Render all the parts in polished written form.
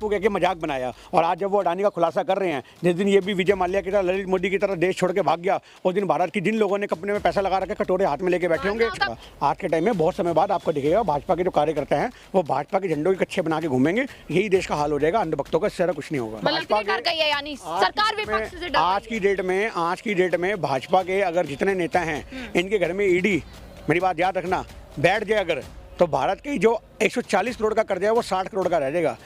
वो कह के मजाक बनाया और आज जब वो अडानी का खुलासा कर रहे हैं, जिस दिन ये भी विजय माल्या की तरह, ललित मोदी की तरह देश छोड़ के भाग गया, उस दिन भारत की जिन लोगों ने कंपनी में पैसा लगा रखा, कटोरे हाथ में लेके बैठे होंगे। आज के टाइम में बहुत समय बाद आपको दिखेगा भाजपा के जो कार्यकर्ता हैं वो भाजपा के झंडों के कच्छे बना के घूमेंगे। यही देश का हाल हो जाएगा, अंधभक्तों का, इससे कुछ नहीं होगा। आज की डेट में भाजपा के अगर जितने नेता हैं, इनके घर में ईडी, मेरी बात याद रखना, बैठ जाए अगर, तो भारत की जो 140 करोड़ का कर्जा है वो 60 करोड़ का रह जाएगा।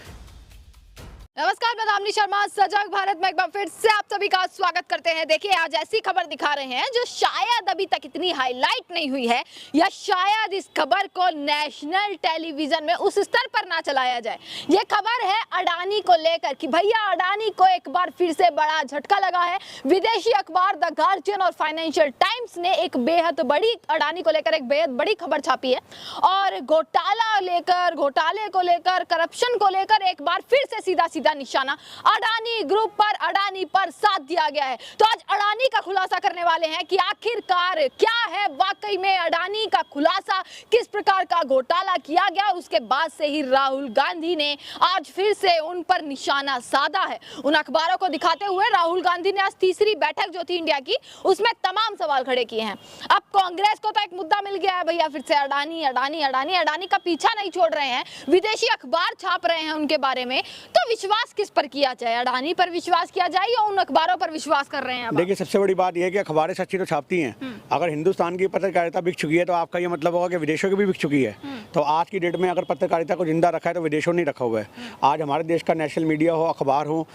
नमस्कार, मैं धामनी शर्मा, सजग भारत में एक बार फिर से आप सभी का स्वागत करते हैं। देखिए, आज ऐसी खबर दिखा रहे हैं जो शायद अभी तक इतनी हाईलाइट नहीं हुई है, या शायद इस खबर को नेशनल टेलीविजन में उस स्तर पर ना चलाया जाए। ये खबर है अडानी को लेकर कि भैया अडानी को एक बार फिर से बड़ा झटका लगा है। विदेशी अखबार द गार्जियन और फाइनेंशियल टाइम्स ने एक बेहद बड़ी अडानी को लेकर एक बेहद बड़ी खबर छापी है और घोटाले को लेकर, करप्शन को लेकर एक बार फिर से सीधा निशाना अडानी ग्रुप पर, अडानी पर साध दिया गया है। तो आज अडानी का खुलासा करने वाले हैं कि आखिरकार क्या है वाकई में अडानी का खुलासा, किस प्रकार का घोटाला किया गया। उसके बाद से ही राहुल गांधी ने आज फिर से उन पर निशाना साधा है। उन अखबारों को दिखाते हुए राहुल गांधी ने आज तीसरी बैठक जो थी इंडिया की, उसमें तमाम सवाल खड़े किए हैं। अब कांग्रेस को तो एक मुद्दा मिल गया है भैया, फिर से अडानी अडानी अडानी अडानी का पीछा नहीं छोड़ रहे हैं, विदेशी अखबार छाप रहे हैं उनके बारे में। तो विश्वास किस पर किया जाए, अडानी पर विश्वास किया जाए या उन अखबारों पर विश्वास कर रहे हैं? देखिए, सबसे बड़ी बात यह है कि अखबारें सच्ची तो छापती हैं। अगर हिंदुस्तान की पत्रकारिता बिक चुकी है तो आपका ये मतलब होगा कि विदेशों की भी बिक चुकी है। तो आज की डेट में अगर पत्रकारिता को जिंदा रखा है तो विदेशों ने रखा हुआ है। आज हमारे देश का नेशनल मीडिया हो, अखबार हो,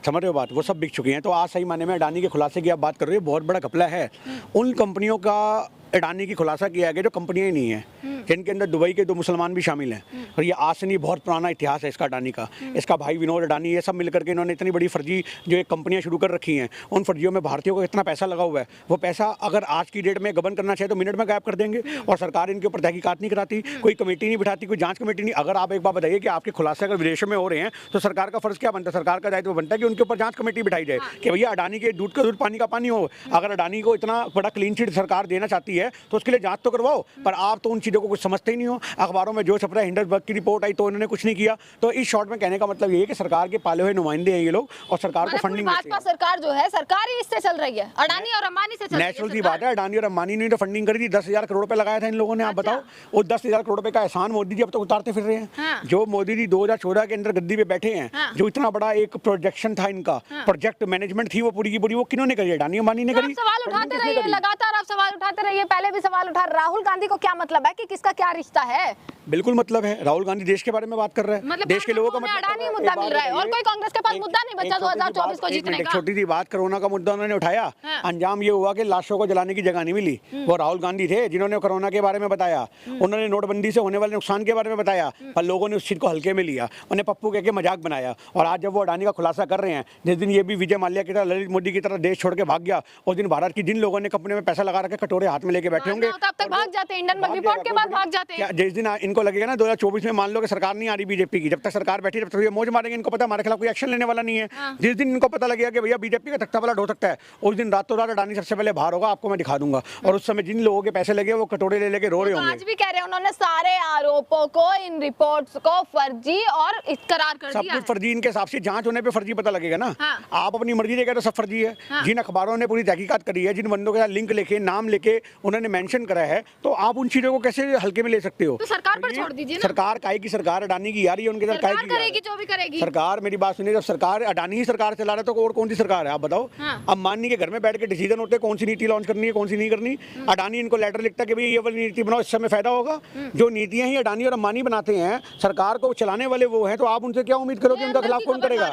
समझ रहे हो बात, वो सब बिक चुकी हैं। तो आज सही माने में अडानी के खुलासे की आप बात कर रहे हो, बहुत बड़ा घपला है। उन कंपनियों का अडानी की खुलासा किया गया जो कंपनियां ही नहीं है, जिनके अंदर दुबई के 2 मुसलमान भी शामिल हैं। और ये आज से नहीं, बहुत पुराना इतिहास है इसका अडानी का। इसका भाई विनोद अडानी, ये सब मिलकर के इन्होंने इतनी बड़ी फर्जी जो एक कंपनियां शुरू कर रखी हैं, उन फर्जियों में भारतीयों को इतना पैसा लगा हुआ है। वो पैसा अगर आज की डेट में गबन करना चाहिए तो मिनट में गायब कर देंगे, और सरकार इनके ऊपर तहकीकात नहीं कराती, कोई कमेटी नहीं बिठाती, कोई जाँच कमेटी नहीं। अगर आप एक बात बताइए कि आपके खुलासे अगर विदेशों में हो रहे हैं तो सरकार का फर्ज क्या बनता है? सरकार का दायित्व बनता है कि उनके ऊपर जाँच कमेटी बिठाई जाए कि भैया अडानी के दूध का दूध, पानी का पानी हो। अगर अडानी को इतना बड़ा क्लीन चिट सरकार देना चाहती है तो उसके लिए तो करवाओ, पर आप तो उन चीजों को कुछ समझते ही नहीं हो। अखबारों में जो छप रहा है, हिंडनबर्ग की रिपोर्ट आई तो उन्होंने कुछ नहीं किया। तो इस शॉर्ट में कहने का मतलब ये है कि सरकार के पाले हुए नुमाइंदे हैं ये लोग, और सरकार को फंडिंग भाजपा सरकार जो है, सरकार ही इससे चल रही है, अडानी और अंबानी से चल रही है। नेचुरल सी बात है, अडानी और अंबानी ने तो फंडिंग करी थी, 10,000 करोड़ रुपए लगाया था इन लोगों ने। आप बताओ, वो 10,000 करोड़ रुपए का एहसान मोदी जी अब तक उतारते फिर रहे हैं। जो मोदी जी 2014 के अंदर गद्दी पे बैठे हैं, जो इतना बड़ा एक प्रोजेक्शन था इनका, प्रोजेक्ट मैनेजमेंट थी वो पूरी की पूरी, वो किन्होंने करी? अडानी अंबानी ने करी। सवाल उठाते रहिए, लगातार आप सवाल उठाते रहिए, पहले भी सवाल उठा। राहुल गांधी को क्या मतलब है कि किसका क्या रिश्ता है? बिल्कुल मतलब है, राहुल गांधी देश के बारे में बात कर रहे हैं, मतलब देश के लोगों का मतलब अडानी मुद्दा मिल रहा है और कोई कांग्रेस के पास मुद्दा नहीं बचा 2024 को जीतने का। छोटी सी बात, कोरोना का मुद्दा उन्होंने उठाया, अंजाम ये हुआ कि लाशों को जलाने की जगह नहीं मिली। वो राहुल गांधी थे जिन्होंने कोरोना के बारे में बताया, उन्होंने नोटबंदी से होने वाले नुकसान के बारे में बताया, पर लोगों ने उस चीज को हल्के में लिया, उन्हें पप्पू कह के मजाक बनाया। और आज जब वो अडानी का खुलासा कर रहे हैं, जिस दिन ये भी विजय माल्या की तरह, ललित मोदी की तरह देश छोड़ के भाग गया, उस दिन भारत की जिन लोगों ने कंपनी में पैसा लगा रखा, कटोरे हाथ में लेके बैठे होंगे, तब तक भाग जाते हैं, हिंडनबर्ग रिपोर्ट के बाद भाग जाते हैं। जिस दिन इनको लगेगा ना 2024 में, मान लो कि सरकार नहीं आ रही बीजेपी की, जब तक सरकार बैठी तब तक ये मौज मारेंगे, इनको पता हमारे खिलाफ कोई एक्शन लेने वाला नहीं है। जिस दिन इनको पता लगेगा कि भैया बीजेपी का तख्ता पलट हो सकता है, उस दिन रातों रात अडानी सबसे पहले बाहर होगा, आपको मैं दिखा दूंगा। और उस समय जिन लोगों के पैसे लगे वो कटोरे ले लेके रो रहे होंगे। आज भी कह रहे हैं उन्होंने सारे आरोपों को, इन रिपोर्ट्स को फर्जी और करार कर दिया। सब कुछ फर्जी, इनके हिसाब से जांच होने पे फर्जी पता लगेगा ना। आप अपनी मर्जी देगा तो सब फर्जी है। जिन अखबारों ने पूरी तहकीकात करी है, जिन बंदों के साथ लिंक लेके, नाम लेके उन्होंने मेंशन करा है, तो आप उन चीजों को कैसे हल्के में ले सकते हो? तो सरकार पर छोड़ दीजिए ना। सरकार काहे की सरकार अडानी की यार, उनके साथ करेगी जो भी करेगी सरकार। मेरी बात सुनिए, जब सरकार अडानी ही सरकार चला रहा है तो और कौन सी सरकार है आप बताओ? अंबानी के घर में बैठ के डिसीजन होते हैं कौन सी नीति लॉन्च करनी है, कौन सी नहीं करनी। अडानी इनको लेटर लिखता है कि भाई ये वाली नीति बनाओ, इससे हमें फायदा होगा। जो नीतियां ही अडानी और अंबानी बनाते हैं, सरकार को चलाने वाले वो हैं, तो आप उनसे क्या उम्मीद करो कि उनका खिलाफ कौन करेगा?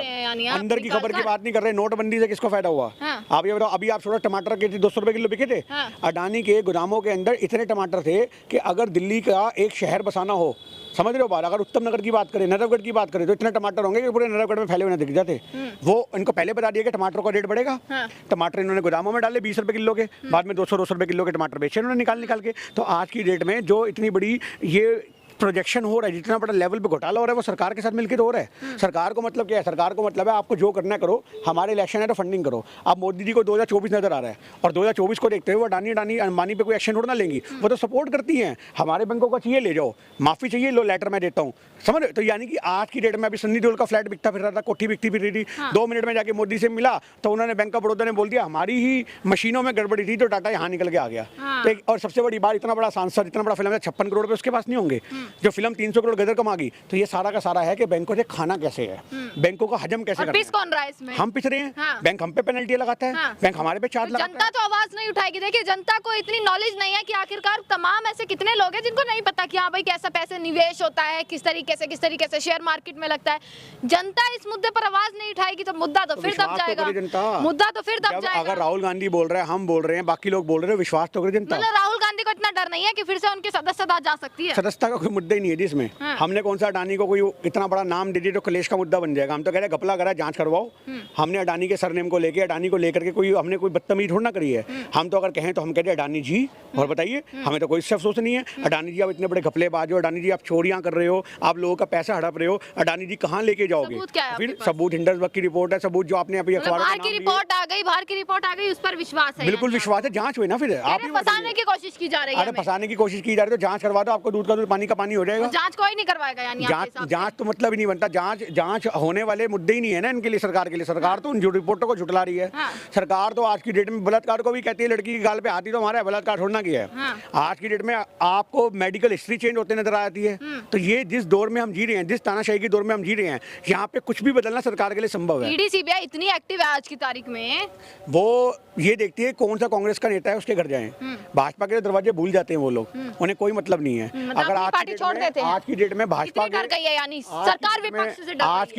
अंदर की खबर की बात नहीं कर रहे। नोटबंदी से किसको फायदा हुआ आप ये बताओ? अभी आप थोड़ा टमाटर के 200 रुपए किलो बिके थे। अडानी के गोदामों के अंदर इतने टमाटर थे कि अगर दिल्ली का एक शहर बसाना हो, समझ रहे हो बात, अगर उत्तम नगर की बात करें, नरवगढ़ की बात करें, तो इतने टमाटर होंगे कि पूरे नरवगढ़ में फैले हुए दिख जाते। वो इनको पहले बता दिया कि टमाटर का रेट बढ़ेगा। टमाटर इन्होंने गोदामों में डाले 20 रुपए किलो के, बाद में 200 रुपए किलो के टमाटर बेचे इन्होंने निकाल के। तो आज की डेट में जो इतनी बड़ी ये प्रोजेक्शन हो रहा है, जितना बड़ा लेवल पे घोटाला हो रहा है, वो सरकार के साथ मिलकर तो हो रहा है। सरकार को मतलब क्या है? सरकार को मतलब है आपको जो करना है करो, हमारे इलेक्शन है तो फंडिंग करो। अब मोदी जी को 2024 नजर आ रहा है और 2024 को देखते हुए अडानी अंबानी पे कोई एक्शन थोड़ा ना लेंगी, वो तो सपोर्ट करती हैं। हमारे बैंकों का चाहिए ले जाओ, माफी चाहिए लो, लेटर मैं देता हूँ, समझ रहे हो? तो यानी कि आज की डेट में अभी सन्नी देओल का फ्लैट बिकता फिर रहा था, कोठी बिकती फिर रही थी। 2 मिनट में जाके मोदी से मिला तो उन्होंने बैंक ऑफ बड़ौदा ने बोल दिया हमारी ही मशीनों में गड़बड़ी थी तो टाटा यहाँ निकल के आ गया। तो और सबसे बड़ी बात, इतना बड़ा सांसद, इतना बड़ा फिल्म है, 56 करोड़ रुपए उसके पास नहीं होंगे। जो फिल्म 300 करोड़ गदर कमा गई, तो ये सारा का सारा है कि बैंकों से खाना कैसे है, बैंकों का हजम कैसे करना है। कौन रहा है इसमें? हम पिछ रहे हैं, बैंक हम पे पेनल्टी लगाता है, बैंक हमारे पे चार्ज लगाता है। जनता तो आवाज नहीं उठाएगी। देखिए, जनता को इतनी नॉलेज नहीं है कि आखिरकार तमाम ऐसे कितने लोग हैं जिनको नहीं पता कि हाँ भाई कैसा पैसे निवेश होता है, किस तरीके से शेयर मार्केट में लगता है। जनता इस मुद्दे पर आवाज नहीं उठाएगी तो मुद्दा तो फिर दब जाएगा। मुद्दा तो फिर दब जाएगा। अगर राहुल गांधी बोल रहे हैं, हम बोल रहे हैं, बाकी लोग बोल रहे हैं, विश्वास तो करे जनता। मतलब राहुल गांधी को इतना डर नहीं है कि फिर से उनकी सदस्यता जा सकती है? सदस्यता का कोई मुद्दा ही नहीं है जिसमें। हमने कौन सा अडानी को कोई इतना बड़ा नाम दे दिया तो कलेश का मुद्दा बन जाएगा। हम तो कह रहे हैं घपला करा, जांच करवाओ। हमने अडानी के सरनेम को लेके, अडानी को लेकर के कोई हमने कोई बदतमीजी थोड़ा ना करी है। हम तो अगर कहें तो हम कहते हैं अडानी जी, और बताइए, हमें तो कोई इससे अफसोस नहीं है। अडानी जी आप इतने बड़े घपलेबाज हो, अडानी जी आप चोरियां कर रहे हो, आप लोगों का पैसा हड़प रहे हो, अडानी जी कहाँ लेके जाओगे? फिर सबूत हिंडनबर्ग की रिपोर्ट है, सबूत जो आपने अभी अखबार बाहर की रिपोर्ट आ गई, बाहर की रिपोर्ट आ गई, उस पर विश्वास है? बिल्कुल विश्वास है, जांच हुई ना। फिर आप फंसाने की कोशिश की जा रही है। अरे फंसाने की कोशिश की जा रही है तो जांच करवा दो, आपको दूध का दूध पानी का पानी हो जाएगा। जांच कोई नहीं करवाएगा यानी? जांच तो मतलब ही नहीं बनता। जांच होने वाले मुद्दे ही नहीं है ना इनके लिए, सरकार के लिए। सरकार तो उन रिपोर्टों को झुटला रही है। सरकार तो आज की डेट में बलात्कार को भी कहती है, लड़की की गाल पे हाथी तो हमारा बलात्कार छोड़ना किया है। आज की डेट में आपको मेडिकल हिस्ट्री चेंज होते नजर आती है। तो ये जिस दौर में हम जी रहे हैं, जिस तानाशाही के दौर में हम जी रहे हैं, यहाँ पे कुछ भी बदलना सरकार के लिए संभव है। ईडी सीबीआई इतनी एक्टिव है आज की तारीख में, वो ये देखती है कौन सा कांग्रेस का नेता है उसके घर जाएं। भाजपा के दरवाजे भूल जाते हैं वो लोग, उन्हें कोई मतलब नहीं है। अगर आज की डेट में भाजपा के, यानी सरकार विपक्ष से आज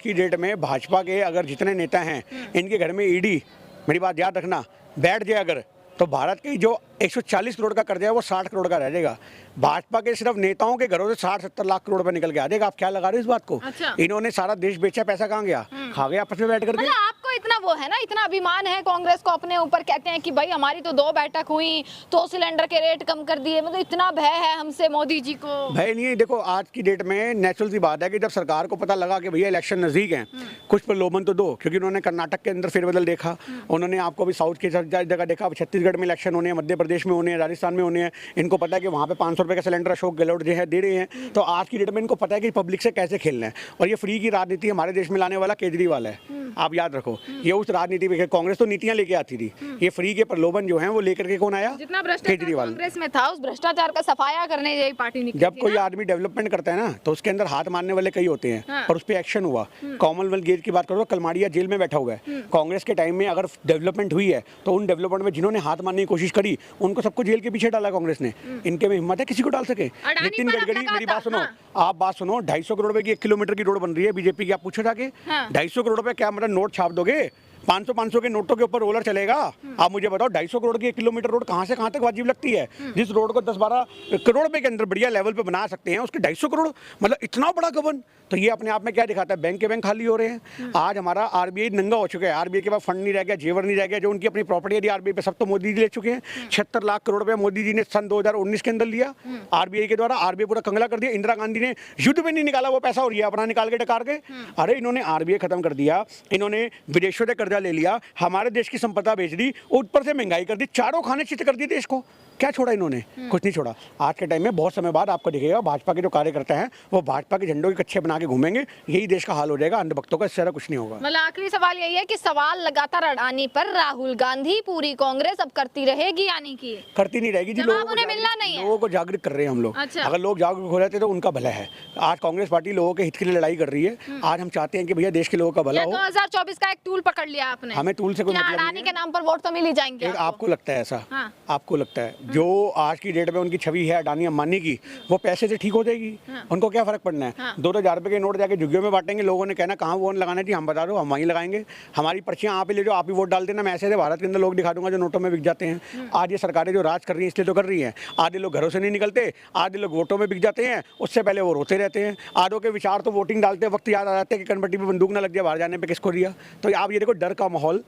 की डेट में भाजपा के अगर जितने नेता हैं, इनके घर में ईडी, मेरी बात याद रखना, बैठ जाए अगर, तो भारत की जो 140 करोड़ का कर्जा है वो 60 करोड़ का रह जाएगा। भाजपा के सिर्फ नेताओं के घरों से 60-70 लाख करोड़ रुपए निकल के आ जाएगा। आप क्या लगा रहे हो इस बात को? अच्छा। इन्होंने सारा देश बेचा, पैसा कहाँ गया? खा गया आपस में बैठ करके। मतलब आपको इतना वो है ना, इतना अभिमान है कांग्रेस को अपने ऊपर, कहते हैं कि भाई हमारी तो 2 बैठक हुई तो सिलेंडर के रेट कम कर दिए, मतलब इतना भय है हमसे मोदी जी को? भय नहीं है। देखो आज की डेट में नेचुरल सी बात है कि जब सरकार को पता लगा कि भैया इलेक्शन नजदीक है, कुछ प्रलोभन तो दो, क्योंकि उन्होंने कर्नाटक के अंदर फेरबदल देखा, उन्होंने आपको भी साउथ की जगह देखा, छत्तीसगढ़ में इलेक्शन होने हैं, मध्य प्रदेश में होने हैं, राजस्थान में होने हैं। इनको पता है कि वहाँ पे 500 रुपए का सिलेंडर अशोक गहलोत जो है दे रहे हैं। तो आज की डेट में इनको पता है कि पब्लिक से कैसे खेलना है। और ये फ्री की राजनीति हमारे देश में लाने वाला केजरीवाल है, आप याद रखो। ये उस राजनीति में, कांग्रेस तो नीतियां लेके आती थी, ये फ्री के प्रलोभन जो है वो लेकर के कौन आया? जितना भ्रष्टाचार कांग्रेस में था, उस भ्रष्टाचार का सफाया करने यही पार्टी निकली। जब कोई आदमी डेवलपमेंट करता है ना, तो उसके अंदर हाथ मारने वाले कई होते हैं, और उस पर एक्शन हुआ। कॉमनवेल्थ गेट की बात करो, कलमाड़िया जेल में बैठा हुआ है। कांग्रेस के टाइम में अगर डेवलपमेंट हुई है तो उन डेवलपमेंट में जिन्होंने हाथ मारने की कोशिश करी उनको सबको जेल के पीछे डाला कांग्रेस ने। इनके में हिम्मत है किसी को डाल सके? नितिन गडकरी, मेरी बात सुनो, आप बात सुनो, 250 करोड़ रुपए की 1 किलोमीटर की रोड बन रही है बीजेपी की, आप पूछो जाके। 250 करोड़ रुपए क्या मतलब नोट छाप दोगे? 500 के नोटों के ऊपर रोलर चलेगा? आप मुझे बताओ 250 करोड़ की 1 किलोमीटर रोड कहाँ से कहाँ तक वाजिब लगती है? जिस रोड को 10-12 करोड़ रुपए के अंदर बढ़िया लेवल पे बना सकते हैं, उसके 250 करोड़, मतलब इतना बड़ा गबन। तो ये अपने आप में क्या दिखाता है? बैंक के बैंक खाली हो रहे हैं। आज हमारा आरबीआई नंगा हो चुका है, आरबीआई के पास फंड नहीं रह गया, जेवर नहीं रह गया। जो उनकी अपनी प्रॉपर्टी है आरबीआई पे, सब तो मोदी जी ले चुके हैं। 76 लाख करोड़ रुपए मोदी जी ने सन 2019 के अंदर लिया आरबीआई के द्वारा। आरबीआई पूरा कंगला कर दिया। इंदिरा गांधी ने युद्ध में नहीं निकाला वो पैसा, और ये अपना निकाल के डकार के। अरे इन्होंने आरबीआई खत्म कर दिया, इन्होंने विदेशों से कर्जा ले लिया, हमारे देश की संपदा बेच दी, ऊपर से महंगाई कर दी, चारों खाने चित कर दिए देश को। क्या छोड़ा इन्होंने? कुछ नहीं छोड़ा। आज के टाइम में बहुत समय बाद आपको दिखेगा भाजपा के जो कार्यकर्ता हैं वो भाजपा के झंडों के कच्छे बना के घूमेंगे, यही देश का हाल हो जाएगा अंधभक्तों का। इससे ज्यादा कुछ नहीं होगा। मतलब आखिरी सवाल यही है कि सवाल लगातार अडानी पर राहुल गांधी, पूरी कांग्रेस अब करती रहेगी, यानी कि करती नहीं रहेगी जी। उन्हें मिलना नहीं है। लोगों को जागरूक कर रहे हैं हम लोग। अच्छा। अगर लोग जागरूक हो जाते तो उनका भला है। आज कांग्रेस पार्टी लोगों के हित के लिए लड़ाई कर रही है। आज हम चाहते हैं कि भैया देश के लोगों का भला हो। 2024 का एक टूल पकड़ लिया आपने। हमें टूल से कोई मतलब नहीं है। अडानी के नाम पर वोट तो मिल ही जाएंगे। आपको लगता है ऐसा? आपको लगता है जो आज की डेट में उनकी छवि है अडानी अंबानी की, वो पैसे से ठीक हो जाएगी? उनको क्या फर्क पड़ना है? 2,000 रुपए के नोट जाके झुग्गियों में बांटेंगे, लोगों ने कहना कहाँ वोट लगाना थी, हम बता दो, हम वहीं लगाएंगे। हमारी पर्चियां आप ही ले जाओ, आप ही वोट डाल देना। मैं ऐसे भारत के अंदर लोग दिखा दूंगा जो नोटों में बिक जाते हैं। आज ये सरकारें जो राज कर रही हैं इसलिए तो कर रही हैं। आधे लोग घरों से नहीं निकलते, आधे लोग वोटों में बिक जाते हैं, उससे पहले वो रोते रहते हैं। आधों के विचार तो वोटिंग डालते वक्त याद आ जाते हैं कि कनपट्टी पे बंदूक ना लग जाए, बाहर जाने पे किसको दिया। तो आप ये देखो, डर का माहौल,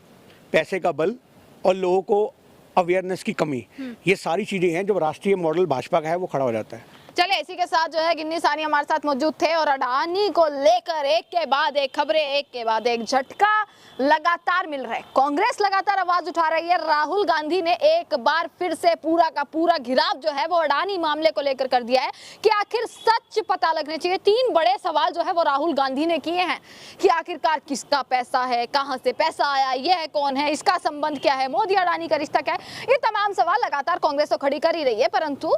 पैसे का बल और लोगों को अवेयरनेस की कमी, ये सारी चीजें हैं जो राष्ट्रीय मॉडल भाजपा का है वो खड़ा हो जाता है। चलिए, इसी के साथ जो है गिन्नी सानी हमारे साथ मौजूद थे और अडानी को लेकर एक के बाद एक खबरें, एक के बाद एक झटका लगातार मिल रहे हैं। कांग्रेस लगातार आवाज उठा रही है। राहुल गांधी ने एक बार फिर से पूरा का पूरा घिराव जो है वो अडानी मामले को लेकर कर दिया है कि आखिर सच पता लगने चाहिए। 3 बड़े सवाल जो है वो राहुल गांधी ने किए हैं कि आखिरकार किसका पैसा है, कहां से पैसा आया, यह कौन है, इसका संबंध क्या है, मोदी अडानी का रिश्ता क्या है। ये तमाम सवाल लगातार कांग्रेस तो खड़ी कर ही रही है, परंतु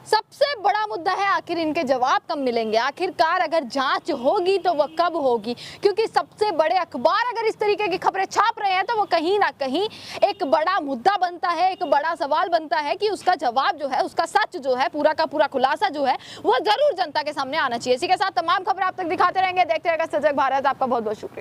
सबसे बड़ा मुद्दा है आखिर इनके जवाब कब मिलेंगे। आखिरकार अगर जांच होगी तो वह कब होगी, क्योंकि सबसे बड़े अखबार अगर इस तरीके की खबरें छाप रहे हैं तो वो कहीं ना कहीं एक बड़ा मुद्दा बनता है, एक बड़ा सवाल बनता है कि उसका जवाब जो है, उसका सच जो है, पूरा का पूरा खुलासा जो है वो जरूर जनता के सामने आना चाहिए। इसी के साथ तमाम खबरें आप तक दिखाते रहेंगे। देखते रहेगा सजग भारत। आपका बहुत बहुत शुक्रिया।